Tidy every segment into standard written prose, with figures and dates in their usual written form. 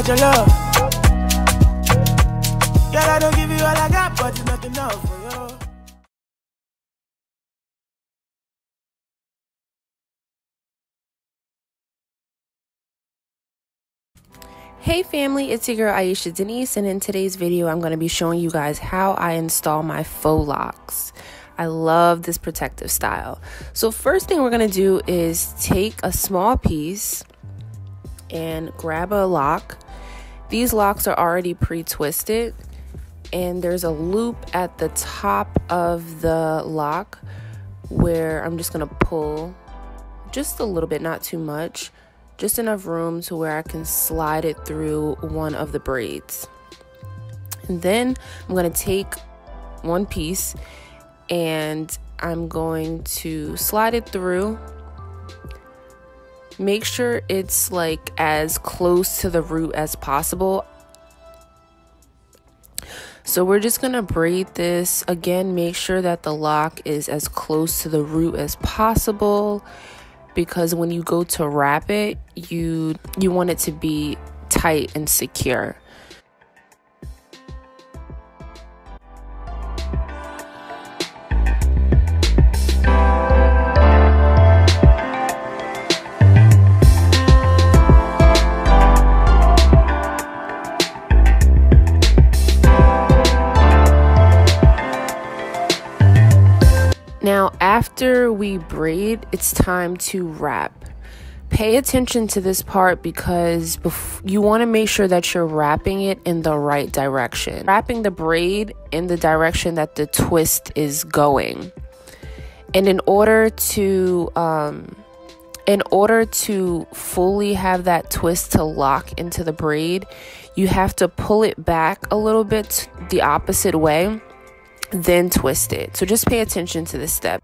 get your love. Girl, I don't give you all I got, but it's not enough for you. Hey family, it's your girl Aisha Denise, and in today's video I'm going to be showing you guys how I install my faux locks. I love this protective style. So first thing we're going to do is take a small piece and grab a lock. These locks are already pre-twisted, and there's a loop at the top of the lock where I'm just going to pull just a little bit, not too much. Just enough room to where I can slide it through one of the braids. And then I'm going to take one piece and I'm going to slide it through. Make sure it's like as close to the root as possible. So we're just going to braid this. Again, make sure that the lock is as close to the root as possible, because when you go to wrap it, you want it to be tight and secure. Now, after we braid, it's time to wrap. Pay attention to this part because you want to make sure that you're wrapping it in the right direction. Wrapping the braid in the direction that the twist is going. And in order to fully have that twist to lock into the braid, you have to pull it back a little bit the opposite way, then twist it. So just pay attention to this step.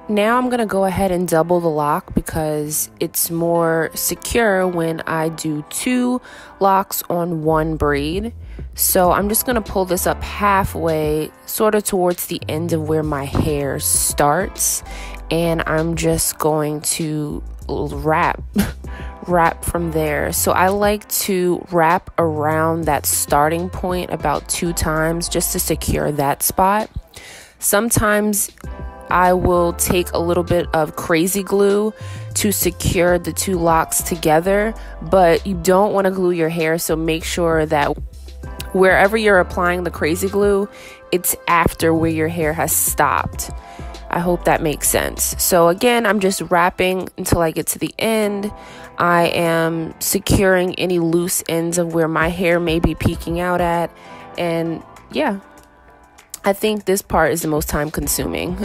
Now I'm going to go ahead and double the lock because it's more secure when I do 2 locks on one braid. So I'm just going to pull this up halfway, sort of towards the end of where my hair starts. And I'm just going to wrap from there. So I like to wrap around that starting point about 2 times just to secure that spot. Sometimes I will take a little bit of crazy glue to secure the 2 locks together, but you don't want to glue your hair, so make sure that wherever you're applying the crazy glue, it's after where your hair has stopped. I hope that makes sense. So again, I'm just wrapping until I get to the end. I am securing any loose ends of where my hair may be peeking out at, and yeah, I think this part is the most time consuming.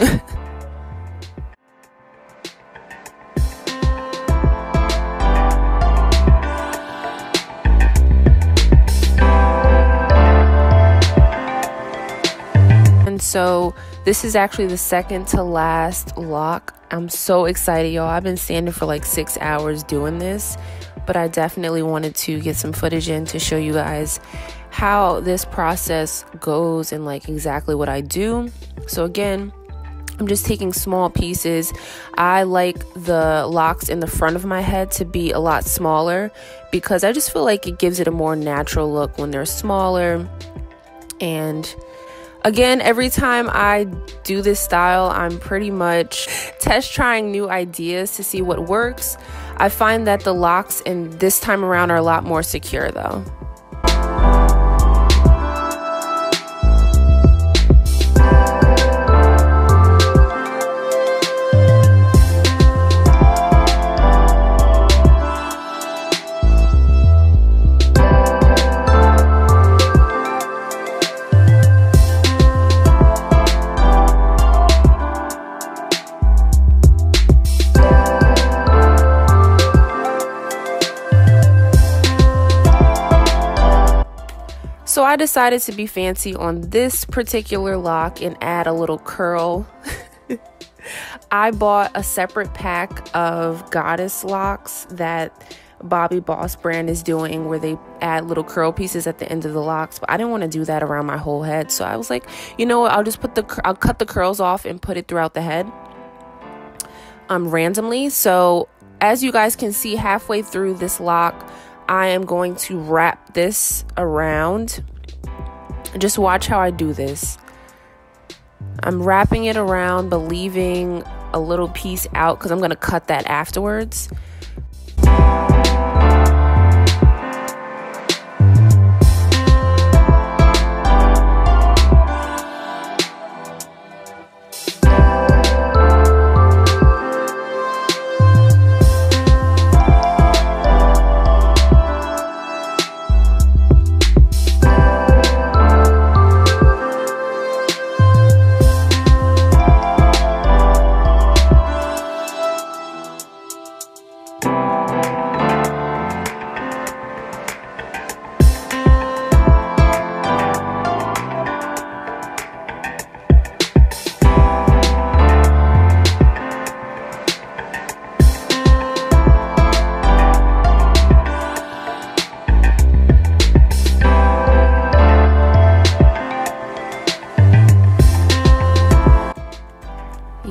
And so this is actually the second to last lock. I'm so excited, y'all. I've been standing for like 6 hours doing this, but I definitely wanted to get some footage in to show you guys how this process goes and like exactly what I do. So again, I'm just taking small pieces. I like the locks in the front of my head to be a lot smaller because I just feel like it gives it a more natural look when they're smaller. And again, every time I do this style, I'm pretty much test trying new ideas to see what works. I find that the locks in this time around are a lot more secure though. I decided to be fancy on this particular lock and add a little curl. I bought a separate pack of goddess locks that Bobbi Boss brand is doing, where they add little curl pieces at the end of the locks, but I didn't want to do that around my whole head. So I was like, you know what, I'll cut the curls off and put it throughout the head randomly. So as you guys can see, halfway through this lock, I am going to wrap this around. Just watch how I do this. I'm wrapping it around, but leaving a little piece out because I'm going to cut that afterwards.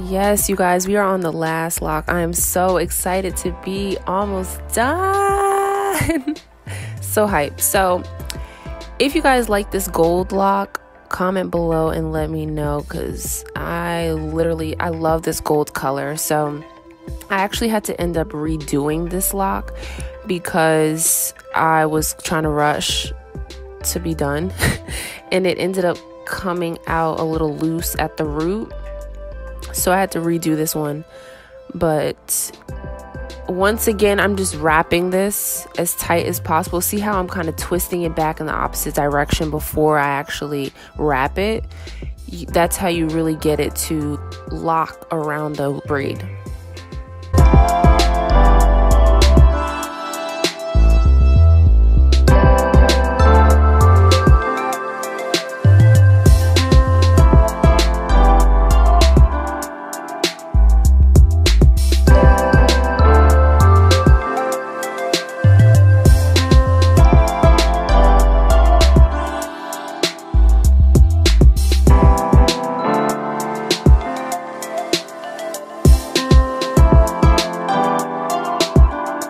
Yes, you guys, we are on the last lock. I am so excited to be almost done. So hyped. So if you guys like this gold lock, comment below and let me know, because I love this gold color. So I actually had to end up redoing this lock because I was trying to rush to be done and it ended up coming out a little loose at the root. So I had to redo this one. But once again, I'm just wrapping this as tight as possible. See how I'm kind of twisting it back in the opposite direction before I actually wrap it? That's how you really get it to lock around the braid.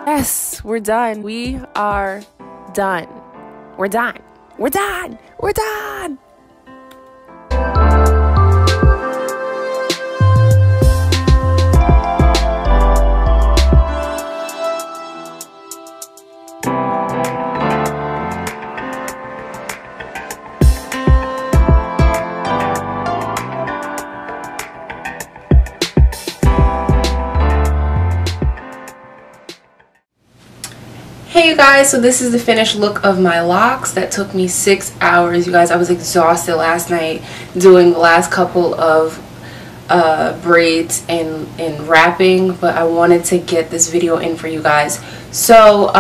Yes, we're done. We are done. We're done. We're done. We're done. Hey you guys, so this is the finished look of my locks. That took me 6 hours. You guys, I was exhausted last night doing the last couple of braids and wrapping, but I wanted to get this video in for you guys. So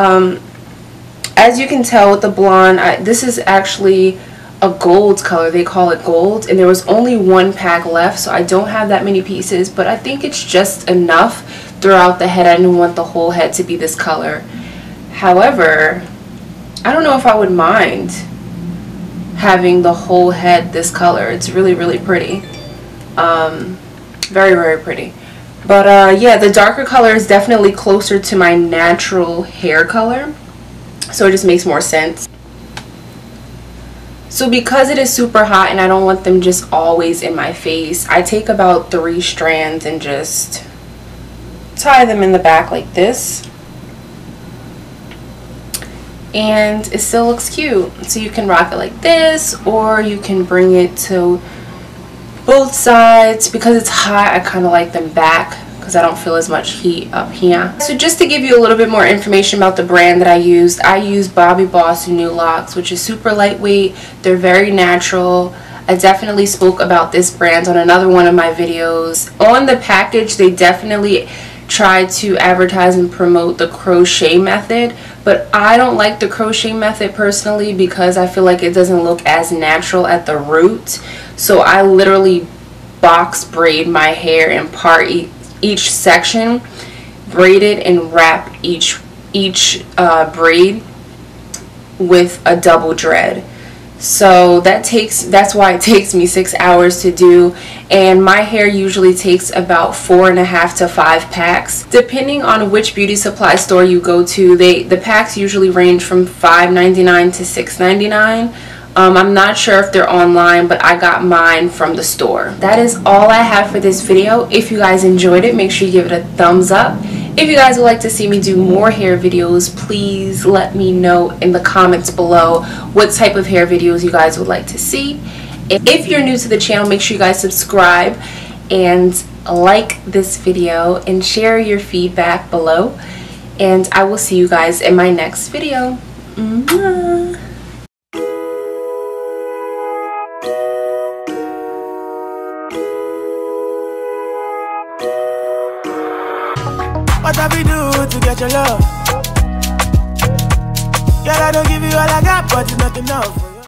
as you can tell with the blonde, this is actually a gold color. They call it gold, and there was only one pack left, so I don't have that many pieces, but I think it's just enough throughout the head. I didn't want the whole head to be this color. However, I don't know if I would mind having the whole head this color. It's really, really pretty. Very, very pretty. But yeah, the darker color is definitely closer to my natural hair color, so it just makes more sense. So because it is super hot and I don't want them just always in my face, I take about 3 strands and just tie them in the back like this. And it still looks cute. So you can rock it like this, or you can bring it to both sides. Because it's hot, I kind of like them back because I don't feel as much heat up here. So just to give you a little bit more information about the brand that I used Bobbi Boss Nu locks, which is super lightweight. They're very natural. I definitely spoke about this brand on another one of my videos. On the package, they definitely try to advertise and promote the crochet method, but I don't like the crochet method personally because I feel like it doesn't look as natural at the root. So I literally box braid my hair and part each section, braid it and wrap each braid with a double dread. So that's why it takes me 6 hours to do, and my hair usually takes about 4.5 to 5 packs depending on which beauty supply store you go to. The packs usually range from $5.99 to $6.99. I'm not sure if they're online, but I got mine from the store. That is all I have for this video. If you guys enjoyed it, make sure you give it a thumbs up. If you guys would like to see me do more hair videos, please let me know in the comments below what type of hair videos you guys would like to see. If you're new to the channel, make sure you guys subscribe and like this video and share your feedback below. And I will see you guys in my next video. Mwah. What have we do to get your love? Girl, I don't give you all I got, but it's not enough.